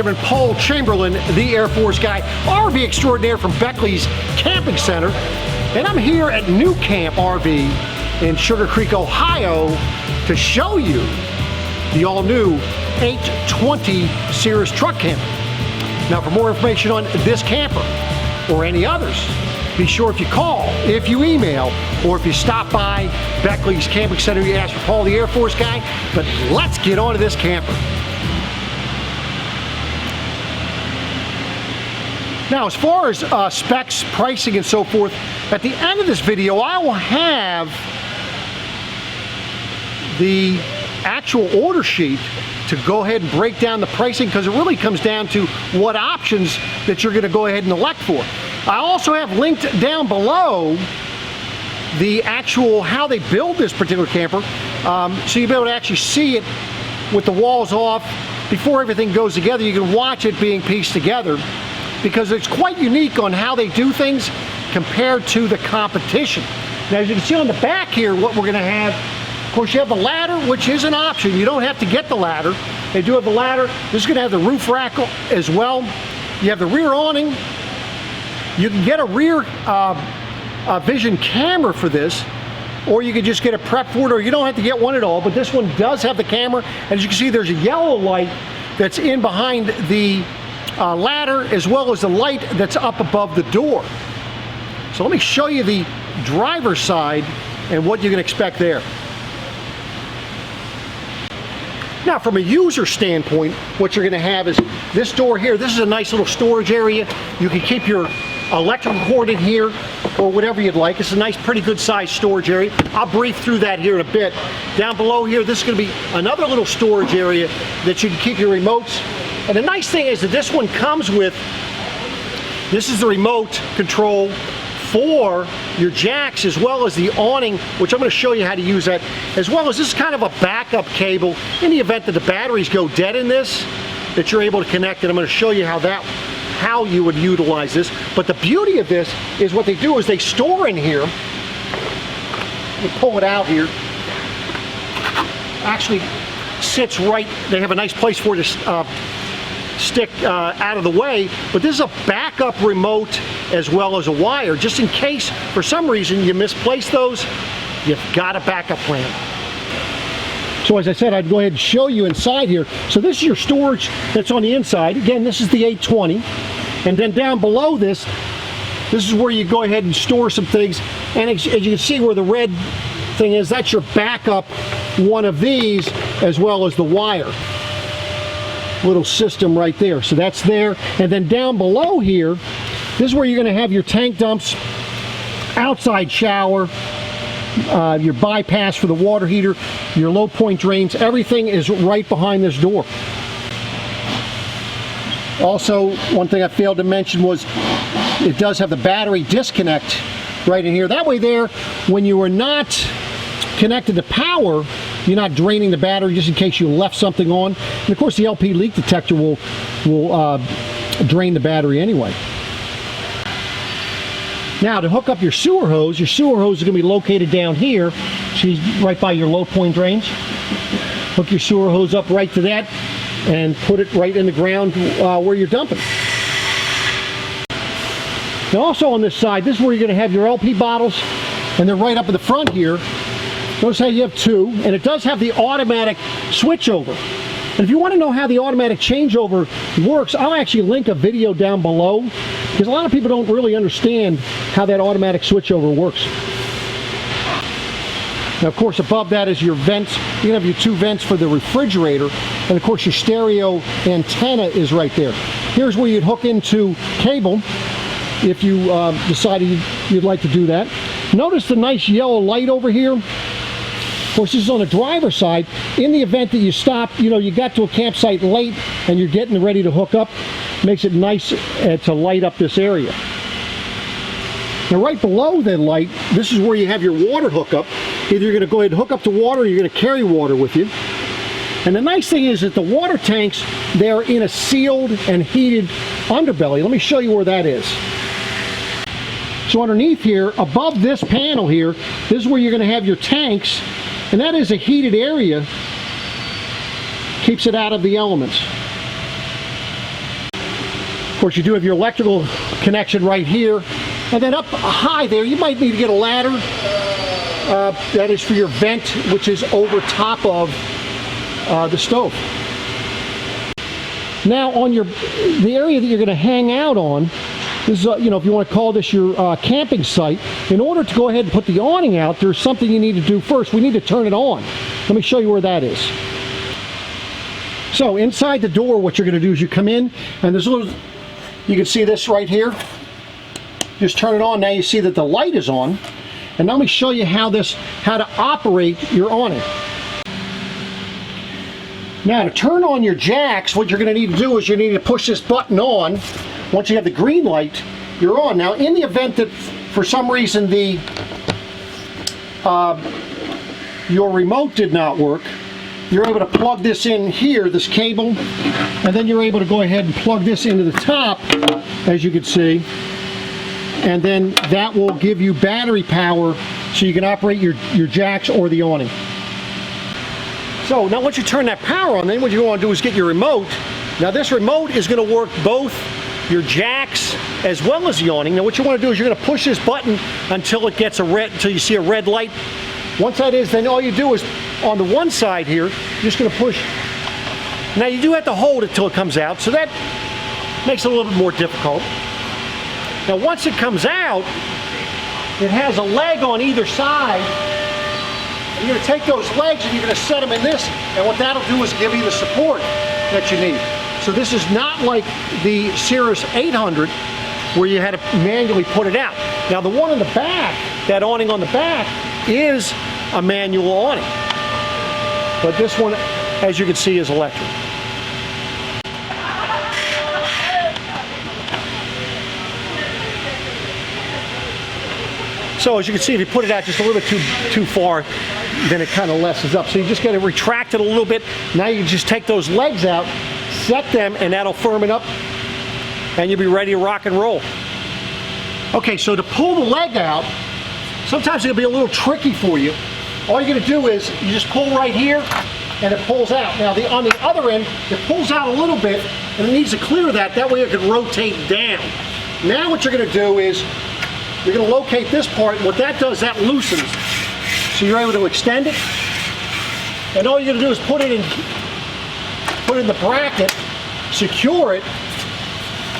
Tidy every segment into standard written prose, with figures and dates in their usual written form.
Fireman Paul Chamberlain, the Air Force guy, RV extraordinaire from Beckley's Camping Center. And I'm here at NuCamp RV in Sugar Creek, Ohio to show you the all-new 820 Cirrus truck camper. Now, for more information on this camper or any others, be sure if you call, if you email, or if you stop by Beckley's Camping Center, you ask for Paul, the Air Force guy. But let's get on to this camper. Now, as far as specs, pricing, and so forth, at the end of this video, I will have the actual order sheet to go ahead and break down the pricing, because it really comes down to what options that you're going to go ahead and elect for. I also have linked down below the actual how they build this particular camper, so you'll be able to actually see it with the walls off before everything goes together. You can watch it being pieced together, because it's quite unique on how they do things compared to the competition. Now, as you can see on the back here, what we're going to have, of course, you have the ladder, which is an option. You don't have to get the ladder. They do have the ladder. This is going to have the roof rack as well. You have the rear awning. You can get a rear vision camera for this, or you can just get a prep for it, or you don't have to get one at all, but this one does have the camera. And as you can see, there's a yellow light that's in behind the ladder, as well as the light that's up above the door. So let me show you the driver's side and what you can expect there. Now, from a user standpoint, what you're going to have is this door here. This is a nice little storage area. You can keep your electrical cord in here or whatever you'd like. It's a nice, pretty good sized storage area. I'll brief through that here in a bit. Down below here, this is going to be another little storage area that you can keep your remotes. And the nice thing is that this one comes with, this is the remote control for your jacks, as well as the awning, which I'm going to show you how to use that, as well as this is kind of a backup cable in the event that the batteries go dead in this, that you're able to connect it. I'm going to show you how you would utilize this. But the beauty of this is what they do is they store in here. Let me pull it out here. Actually sits right, they have a nice place for it to stick out of the way, but this is a backup remote as well as a wire, just in case for some reason you misplace those. You've got a backup plan. So as I said, I'd go ahead and show you inside here. So this is your storage that's on the inside. Again, this is the 820, and then down below this is where you go ahead and store some things. And as you can see where the red thing is, that's your backup one of these, as well as the wire little system right there. So that's there. And then down below here, this is where you're going to have your tank dumps, outside shower, your bypass for the water heater, your low point drains. Everything is right behind this door. Also, one thing I failed to mention was it does have the battery disconnect right in here. That way there, when you are not connected to power, you're not draining the battery just in case you left something on. And of course, the LP leak detector will drain the battery anyway. Now, to hook up your sewer hose is going to be located down here. See, right by your low point drains. Hook your sewer hose up right to that and put it right in the ground where you're dumping. Now, also on this side, this is where you're going to have your LP bottles, and they're right up in the front here. Notice how you have two, and it does have the automatic switchover. And if you want to know how the automatic changeover works, I'll actually link a video down below, because a lot of people don't really understand how that automatic switchover works. Now, of course, above that is your vents. You have your two vents for the refrigerator, and of course your stereo antenna is right there. Here's where you'd hook into cable if you decided you'd like to do that. Notice the nice yellow light over here. Of course, this is on the driver's side. In the event that you stop, you got to a campsite late and you're getting ready to hook up, makes it nice to light up this area. Now, right below the light, this is where you have your water hookup. Either you're going to go ahead and hook up to water, or you're going to carry water with you. And the nice thing is that the water tanks, they're in a sealed and heated underbelly. Let me show you where that is. So underneath here, above this panel here, this is where you're going to have your tanks, and that is a heated area. Keeps it out of the elements. Of course, you do have your electrical connection right here. And then up high there, you might need to get a ladder. That is for your vent, which is over top of the stove. Now on the area that you're going to hang out on, this is, you know, if you want to call this your camping site, in order to go ahead and put the awning out, there's something you need to do first. We need to turn it on. Let me show you where that is. So inside the door, what you're going to do is you come in, and there's a little, you can see this right here. Just turn it on. Now you see that the light is on. And now let me show you how to operate your awning. Now to turn on your jacks, what you're going to need to do is you need to push this button on. Once you have the green light, you're on. Now in the event that for some reason your remote did not work, you're able to plug this in here, this cable, and then you're able to go ahead and plug this into the top, as you can see, and then that will give you battery power so you can operate your jacks or the awning. So now once you turn that power on, then what you want to do is get your remote. Now this remote is going to work both your jacks as well as the awning. Now what you want to do is you're going to push this button until it gets until you see a red light. Once that is, then all you do is on the one side here, you're just going to push. Now you do have to hold it till it comes out, so that makes it a little bit more difficult. Now once it comes out, it has a leg on either side. And you're going to take those legs and you're going to set them in this, and what that'll do is give you the support that you need. So this is not like the Cirrus 800 where you had to manually put it out. Now the one in the back, that awning on the back, is a manual awning. But this one, as you can see, is electric. So as you can see, if you put it out just a little bit too far, then it kind of lessens up. So you just got to retract it a little bit. Now you just take those legs out, set them, and that'll firm it up, and you'll be ready to rock and roll. Okay, so to pull the leg out, sometimes it'll be a little tricky for you. All you're going to do is you just pull right here, and it pulls out. Now on the other end, it pulls out a little bit, and it needs to clear that. That way it can rotate down. Now what you're going to do is you're going to locate this part, and what that does, that loosens. So you're able to extend it, and all you're going to do is put it in the bracket, secure it.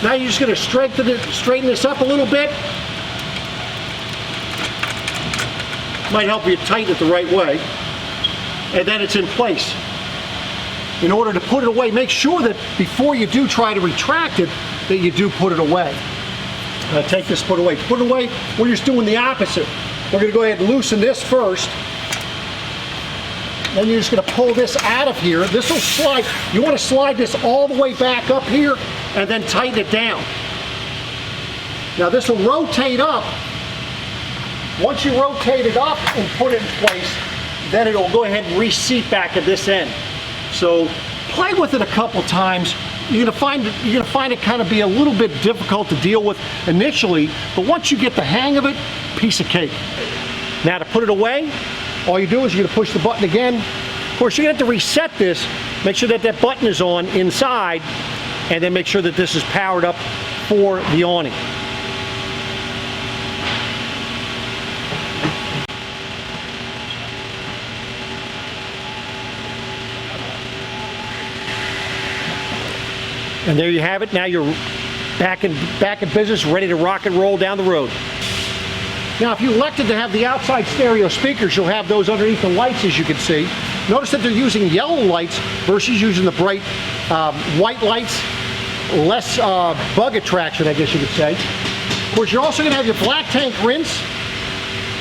Now you're just going to straighten this up a little bit. Might help you tighten it the right way, and then it's in place. In order to put it away, make sure that before you do try to retract it, that you do put it away. Take this, put it away. To put it away, we're just doing the opposite. We're going to go ahead and loosen this first. Then you're just going to pull this out of here. This will slide. You want to slide this all the way back up here and then tighten it down. Now this will rotate up. Once you rotate it up and put it in place, then it'll go ahead and reseat back at this end. So play with it a couple times. You're gonna find it kind of be a little bit difficult to deal with initially, but once you get the hang of it, piece of cake. Now to put it away, all you do is you're gonna push the button again. Of course, you're gonna have to reset this. Make sure that that button is on inside, and then make sure that this is powered up for the awning. And there you have it. Now you're back in business, ready to rock and roll down the road. Now, if you elected to have the outside stereo speakers, you'll have those underneath the lights, as you can see. Notice that they're using yellow lights versus using the bright white lights. Less bug attraction, I guess you could say. Of course, you're also going to have your black tank rinse.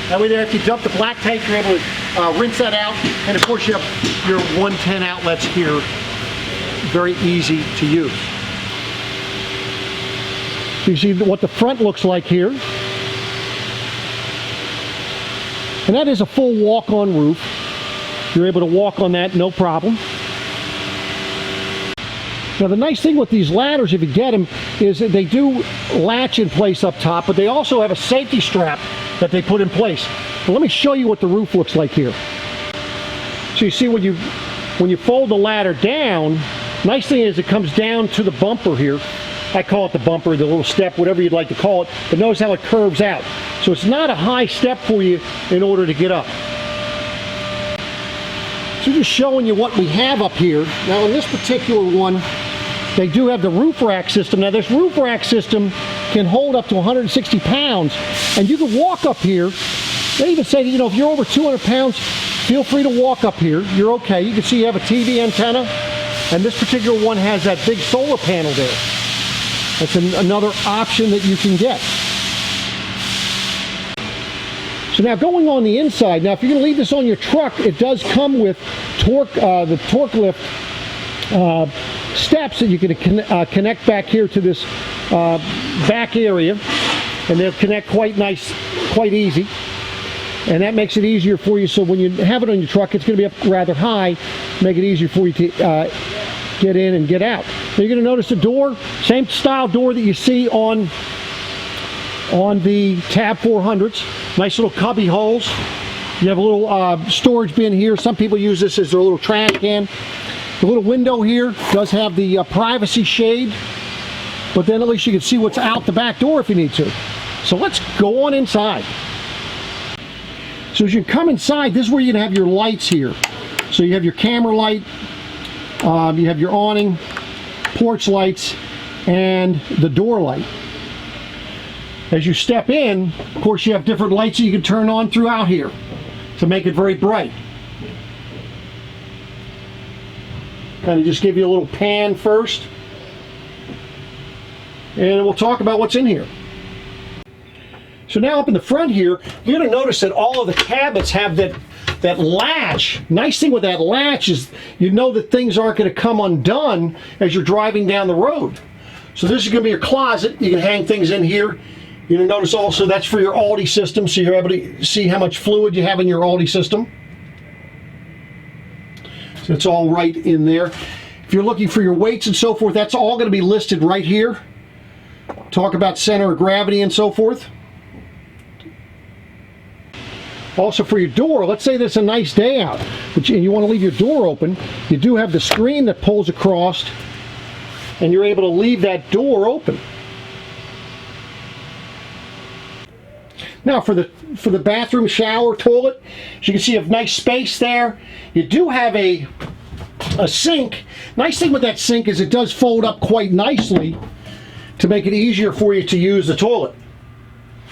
That way, if you dump the black tank, you're able to rinse that out. And of course, you have your 110 outlets here. Very easy to use. You see what the front looks like here. And that is a full walk-on roof. You're able to walk on that, no problem. Now the nice thing with these ladders, if you get them, is that they do latch in place up top, but they also have a safety strap that they put in place. But let me show you what the roof looks like here. So you see when you fold the ladder down, nice thing is it comes down to the bumper here, I call it the bumper, the little step, whatever you'd like to call it, but notice how it curves out. So it's not a high step for you in order to get up. So just showing you what we have up here. Now in this particular one, they do have the roof rack system. Now this roof rack system can hold up to 160 pounds, and you can walk up here. They even say, you know, if you're over 200 pounds, feel free to walk up here. You're okay. You can see you have a TV antenna, and this particular one has that big solar panel there. That's another option that you can get. So now going on the inside, now if you're going to leave this on your truck, it does come with torque, the torque lift steps that you can connect back here to this back area, and they'll connect quite nice, quite easy. And that makes it easier for you, so when you have it on your truck, it's going to be up rather high, make it easier for you to get in and get out. Now you're going to notice the door, same style door that you see on the Tab 400s. Nice little cubby holes. You have a little storage bin here. Some people use this as their little trash can. The little window here does have the privacy shade, but then at least you can see what's out the back door if you need to. So let's go on inside. So as you come inside, this is where you're going to have your lights here. So you have your camera light, you have your awning, porch lights, and the door light. As you step in, of course, you have different lights that you can turn on throughout here to make it very bright. Kind of just give you a little pan first, and we'll talk about what's in here. So now up in the front here, you're going to notice that all of the cabinets have that latch. Nice thing with that latch is you know that things aren't going to come undone as you're driving down the road. So this is going to be your closet. You can hang things in here. You're going to notice also that's for your Alde system, so you're able to see how much fluid you have in your Alde system. So it's all right in there. If you're looking for your weights and so forth, that's all going to be listed right here. Talk about center of gravity and so forth. Also for your door, let's say there's a nice day out, and you want to leave your door open, you do have the screen that pulls across, and you're able to leave that door open. Now for the bathroom, shower, toilet, as you can see, you have nice space there. You do have a sink. Nice thing with that sink is it does fold up quite nicely to make it easier for you to use the toilet.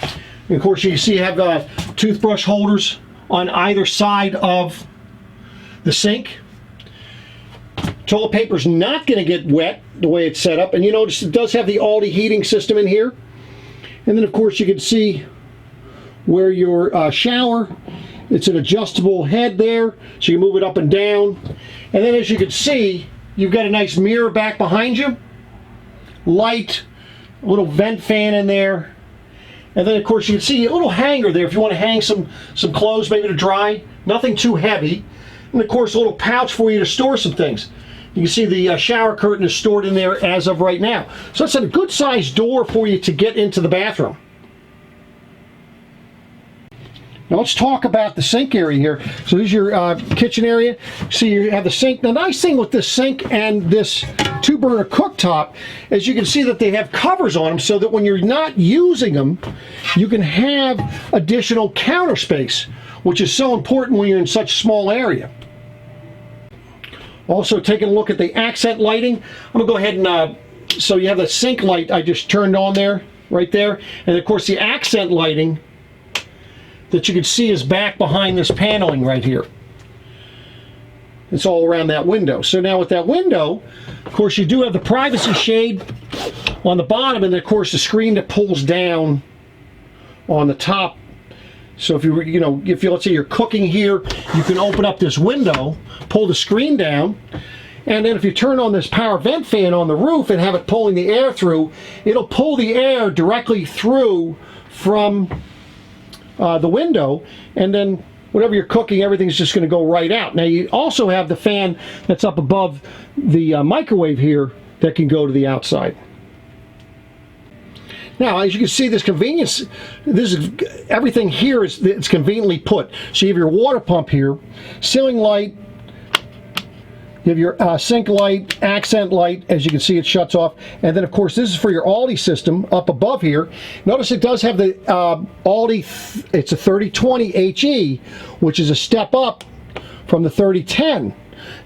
And of course, you see you have toothbrush holders on either side of the sink. Toilet paper is not going to get wet the way it's set up, and you notice it does have the Alde heating system in here. And then of course you can see where your shower, it's an adjustable head there, so you move it up and down. And then as you can see, you've got a nice mirror back behind you, light, a little vent fan in there. And then of course you can see a little hanger there if you want to hang some clothes maybe to dry. Nothing too heavy. And of course a little pouch for you to store some things. You can see the shower curtain is stored in there as of right now. So it's a good sized door for you to get into the bathroom. Now let's talk about the sink area here. So this is your kitchen area. So you have the sink. The nice thing with this sink and this 2-burner cooktop is you can see that they have covers on them so that when you're not using them, you can have additional counter space, which is so important when you're in such a small area. Also taking a look at the accent lighting. I'm going to go ahead and, so you have the sink light I just turned on there, right there. And of course the accent lighting that you can see is back behind this paneling right here. It's all around that window. So now with that window, of course you do have the privacy shade on the bottom, and then of course the screen that pulls down on the top. So if if let's say you're cooking here, you can open up this window, pull the screen down, and then if you turn on this power vent fan on the roof and have it pulling the air through, it'll pull the air directly through from the window, and then whatever you're cooking, everything's just going to go right out. Now you also have the fan that's up above the microwave here that can go to the outside. Now as you can see, this convenience, everything here it's conveniently put. So you have your water pump here, ceiling light, You have your sink light, accent light. As you can see, it shuts off. And then, of course, this is for your Alde system up above here. Notice it does have the Alde, it's a 3020 HE, which is a step up from the 3010.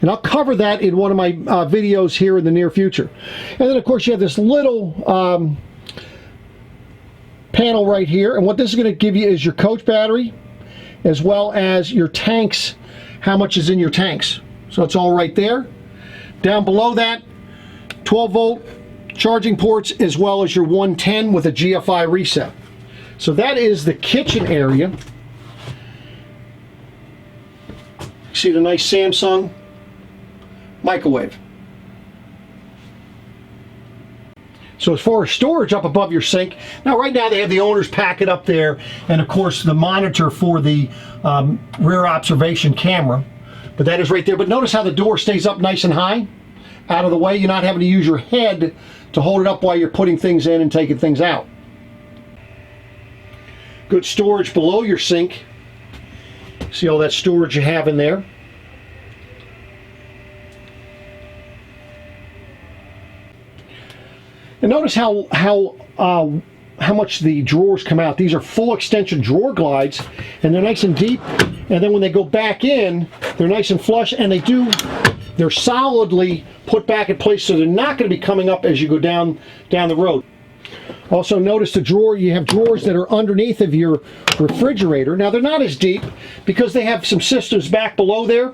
And I'll cover that in one of my videos here in the near future. And then, of course, you have this little panel right here. And what this is going to give you is your coach battery, as well as your tanks, how much is in your tanks. So it's all right there. Down below that, 12-volt charging ports, as well as your 110 with a GFI reset. So that is the kitchen area. See the nice Samsung microwave. So as far as storage up above your sink, now right now they have the owner's packet up there, and of course the monitor for the rear observation camera, but that is right there. But notice how the door stays up nice and high, out of the way. You're not having to use your head to hold it up while you're putting things in and taking things out. Good storage below your sink. See all that storage you have in there. And notice how much the drawers come out. These are full extension drawer glides, and they're nice and deep. And then when they go back in, they're nice and flush, and they're solidly put back in place, so they're not going to be coming up as you go down the road. Also notice the drawer, you have drawers that are underneath of your refrigerator. Now they're not as deep because they have some systems back below there,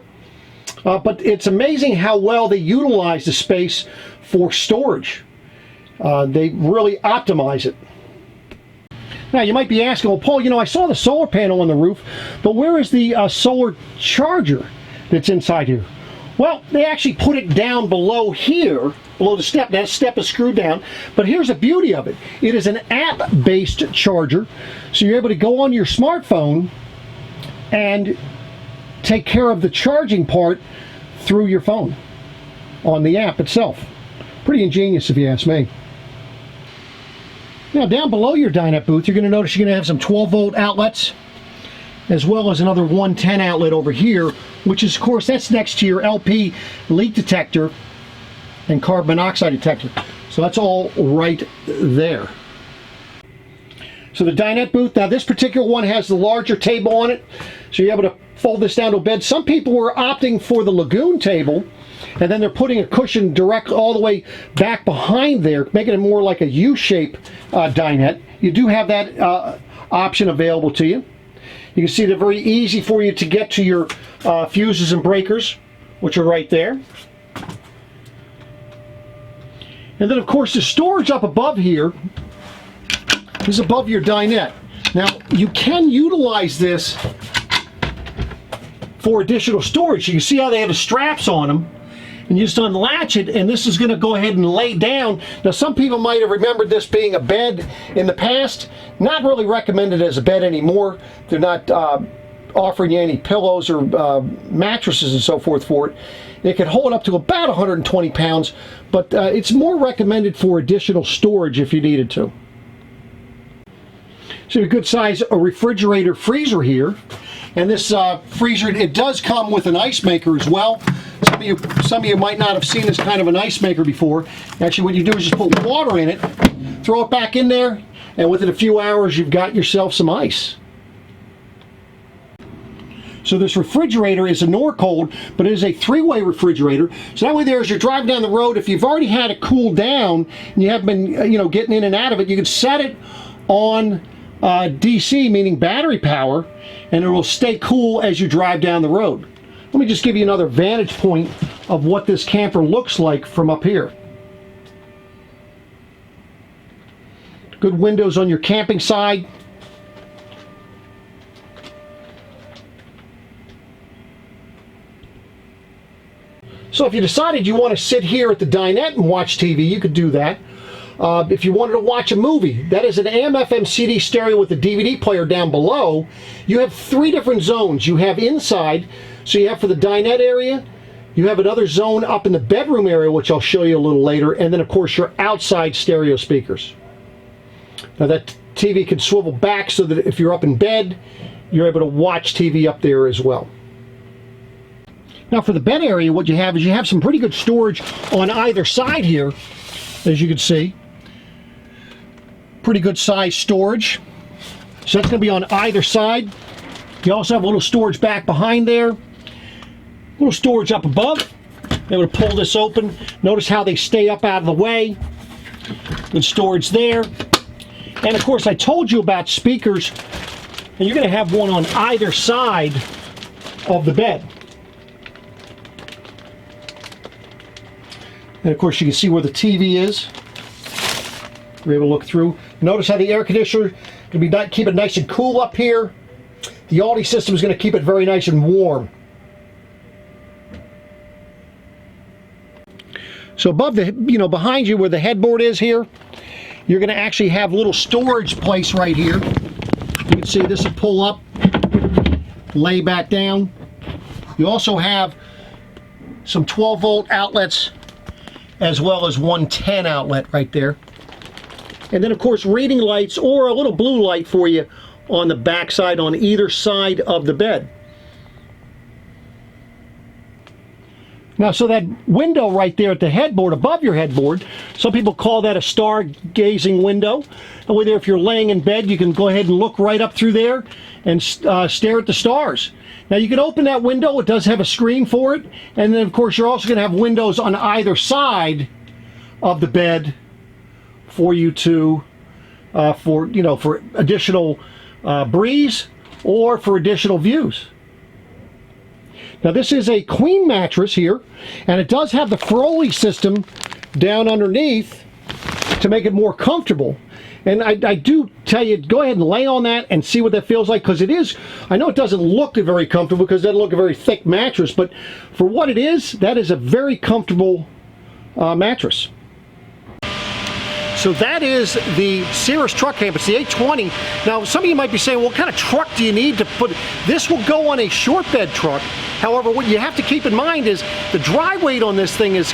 but it's amazing how well they utilize the space for storage. They really optimize it. Now you might be asking, well, Paul, you know, I saw the solar panel on the roof, but where is the solar charger that's inside here? Well, they actually put it down below here, below the step. That step is screwed down, but here's the beauty of it. It is an app-based charger, so you're able to go on your smartphone and take care of the charging part through your phone on the app itself. Pretty ingenious if you ask me. Now down below your dinette booth, you're going to notice you're going to have some 12-volt outlets, as well as another 110 outlet over here, which is, of course, that's next to your LP leak detector and carbon monoxide detector. So that's all right there. So the dinette booth, now this particular one has the larger table on it, so you're able to fold this down to a bed. Some people were opting for the Lagoon table, and then they're putting a cushion direct all the way back behind there, making it more like a U-shape dinette. You do have that option available to you. You can see they're very easy for you to get to your fuses and breakers, which are right there. And then, of course, the storage up above here is above your dinette. Now, you can utilize this for additional storage. You can see how they have the straps on them, and you just unlatch it, and this is going to go ahead and lay down. Now, some people might have remembered this being a bed in the past. Not really recommended as a bed anymore. They're not offering you any pillows or mattresses and so forth for it. It can hold up to about 120 pounds, but it's more recommended for additional storage if you needed to. So a good size refrigerator freezer here. And this freezer, it does come with an ice maker as well. Some of you might not have seen this kind of an ice maker before. Actually, what you do is just put water in it, throw it back in there, and within a few hours you've got yourself some ice. So this refrigerator is a Norcold, but it is a three-way refrigerator. So that way there, as you're driving down the road, if you've already had it cool down and you haven't been getting in and out of it, you can set it on DC, meaning battery power, and it will stay cool as you drive down the road. Let me just give you another vantage point of what this camper looks like from up here. Good windows on your camping side. So if you decided you want to sit here at the dinette and watch TV, you could do that. If you wanted to watch a movie, that is an AM/FM CD stereo with a DVD player down below. You have three different zones. You have inside, so you have for the dinette area. You have another zone up in the bedroom area, which I'll show you a little later. And then, of course, your outside stereo speakers. Now, that TV can swivel back so that if you're up in bed, you're able to watch TV up there as well. Now for the bed area, what you have is you have some pretty good storage on either side here, as you can see. Pretty good size storage. So that's going to be on either side. You also have a little storage back behind there. A little storage up above. Able to pull this open. Notice how they stay up out of the way. Good storage there. And of course I told you about speakers, and you're going to have one on either side of the bed. And of course you can see where the TV is. We're able to look through. Notice how the air conditioner going to keep it nice and cool up here. The Alde system is going to keep it very nice and warm. So above the, behind you where the headboard is here, you're going to actually have a little storage place right here. You can see this will pull up, lay back down. You also have some 12-volt outlets as well as 110 outlet right there. And then of course reading lights or a little blue light for you on the back side on either side of the bed. Now, so that window right there at the headboard, above your headboard, some people call that a stargazing window. And whether if you're laying in bed, you can go ahead and look right up through there and stare at the stars. Now, you can open that window. It does have a screen for it. And then, of course, you're also going to have windows on either side of the bed for you to, for additional breeze or for additional views. Now this is a queen mattress here, and it does have the Froley system down underneath to make it more comfortable. And I do tell you, go ahead and lay on that and see what that feels like, because it is, I know it doesn't look very comfortable because it doesn't look a very thick mattress, but for what it is, that is a very comfortable mattress. So that is the Cirrus truck camp. It's the 820. Now, some of you might be saying, well, what kind of truck do you need to put? This will go on a short bed truck. However, what you have to keep in mind is the dry weight on this thing it's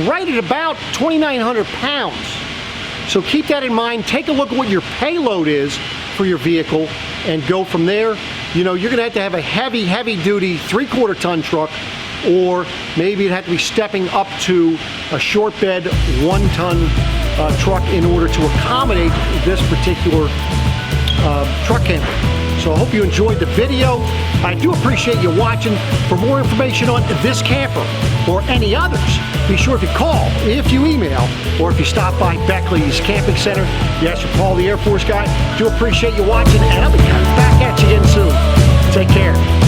right at about 2,900 pounds. So keep that in mind. Take a look at what your payload is for your vehicle and go from there. You're going to have a heavy duty 3/4 ton truck, or maybe you'd have to be stepping up to a short bed 1 ton truck in order to accommodate this particular truck camper. So I hope you enjoyed the video. I do appreciate you watching. For more information on this camper or any others, be sure to call, if you email, or if you stop by Beckley's Camping Center. Yes, you Paul the Air Force guy. Do appreciate you watching, and I'll be coming back at you again soon. Take care.